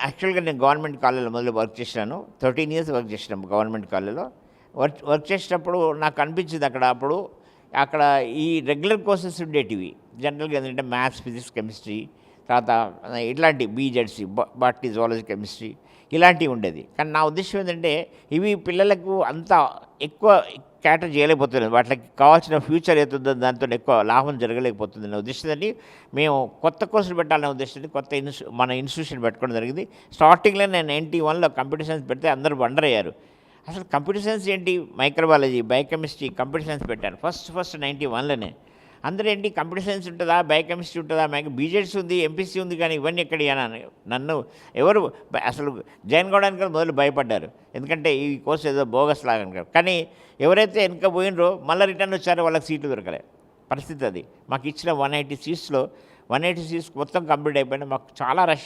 యాక్చువల్గా నేను గవర్నమెంట్ కాలేజీలో మొదలు వర్క్ చేసినాను. 13 ఇయర్స్ వర్క్ చేసినాను గవర్నమెంట్ కాలేజీలో. వర్క్ చేసేటప్పుడు నాకు అనిపించింది అక్కడ ఈ రెగ్యులర్ కోర్సెస్ ఉండేటివి. జనరల్గా ఏంటంటే మ్యాథ్స్, ఫిజిక్స్, కెమిస్ట్రీ, తర్వాత ఇట్లాంటి బీజెడ్సీ, బాటనీ, జువాలజీ, కెమిస్ట్రీ ఇలాంటివి ఉండేది. కానీ నా ఉద్దేశం ఏంటంటే ఇవి పిల్లలకు అంత ఎక్కువ క్యాటర్ చేయలేకపోతున్నారు. వాటికి కావాల్సిన ఫ్యూచర్ అవుతుందో దాంతో ఎక్కువ లాభం జరగలేకపోతుంది అనే ఉద్దేశంతో మేము కొత్త కోర్సులు పెట్టాలనే ఉద్దేశంతో మన ఇన్స్టిట్యూషన్ పెట్టుకోవడం జరిగింది. స్టార్టింగ్లో నేను 91లో కంప్యూటర్ సైన్స్ పెడితే అందరూ వండర్ అయ్యారు. అసలు కంప్యూటర్ సైన్స్ ఏంటి, మైక్రోబయాలజీ, బయోకెమిస్ట్రీ, కంప్యూటర్ సైన్స్ పెట్టాను ఫస్ట్ 91లోనే. అందరూ ఏంటి కంప్యూటర్ సైన్స్ ఉంటుందా, బయోకెమిస్ట్రీ ఉంటుందా, బీజెడ్స్ ఉంది, ఎంపీసీ ఉంది, కానీ ఇవన్నీ ఎక్కడి అని నన్ను ఎవరు అసలు జాయిన్ కావడానికి మొదలు భయపడ్డారు. ఎందుకంటే ఈ కోర్సు ఏదో బోగస్ లాగా అనుకోరు. కానీ ఎవరైతే వెనక పోయినరో మళ్ళీ రిటర్న్ వచ్చారో వాళ్ళకి సీట్లు దొరకలే పరిస్థితి అది. మాకు ఇచ్చిన 180 సీట్స్లో 180 సీట్స్ మొత్తం కంప్లీట్ అయిపోయినా మాకు చాలా రష్.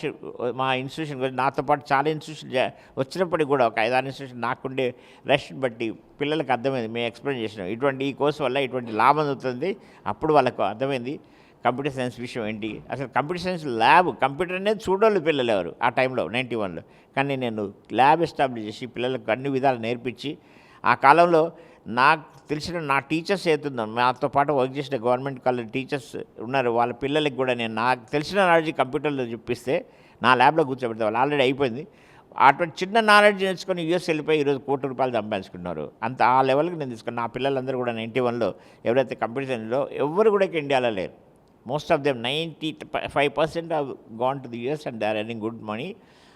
మా ఇన్స్టిట్యూషన్ నాతో పాటు చాలా ఇన్స్టిట్యూషన్ వచ్చినప్పటికి కూడా ఒక 5-6 ఇన్స్టిట్యూషన్ నాకుండే రష్ బట్టి పిల్లలకు అర్థమైంది. మేము ఎక్స్ప్లెయిన్ చేసినాం ఈ కోర్సు వల్ల ఇటువంటి లాభం అవుతుంది. అప్పుడు వాళ్ళకు అర్థమైంది కంప్యూటర్ సైన్స్ విషయం ఏంటి. అసలు కంప్యూటర్ సైన్స్ ల్యాబ్, కంప్యూటర్ అనేది చూడోళ్ళు పిల్లలు ఎవరు ఆ టైంలో 91లో. కానీ నేను ల్యాబ్ ఎస్టాబ్లిష్ చేసి పిల్లలకు అన్ని విధాలు నేర్పించి, ఆ కాలంలో నాకు తెలిసిన నా టీచర్స్ అవుతుందో నాతో పాటు వర్క్ చేసిన గవర్నమెంట్ కాలేజ్ టీచర్స్ ఉన్నారు, వాళ్ళ పిల్లలకి కూడా నేను నాకు తెలిసిన నాలెడ్జ్ కంప్యూటర్లో చూపిస్తే నా ల్యాబ్లో కూర్చోబెడితే వాళ్ళు ఆల్రెడీ అయిపోయింది. అటువంటి చిన్న నాలెడ్జ్ నేర్చుకొని యూఎస్ వెళ్ళిపోయి ఈరోజు కోటి రూపాయలు సంపాదించుకున్నారు. అంత ఆ లెవెల్కి నేను తీసుకున్నాను. నా పిల్లలందరూ కూడా 91లో ఎవరైతే కంప్యూటర్ సైన్స్లో ఎవరు కూడా ఇండియాలో లేరు. Most of them 95% have gone to the US and they are earning good money,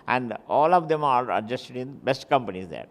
and all of them are adjusted in best companies there.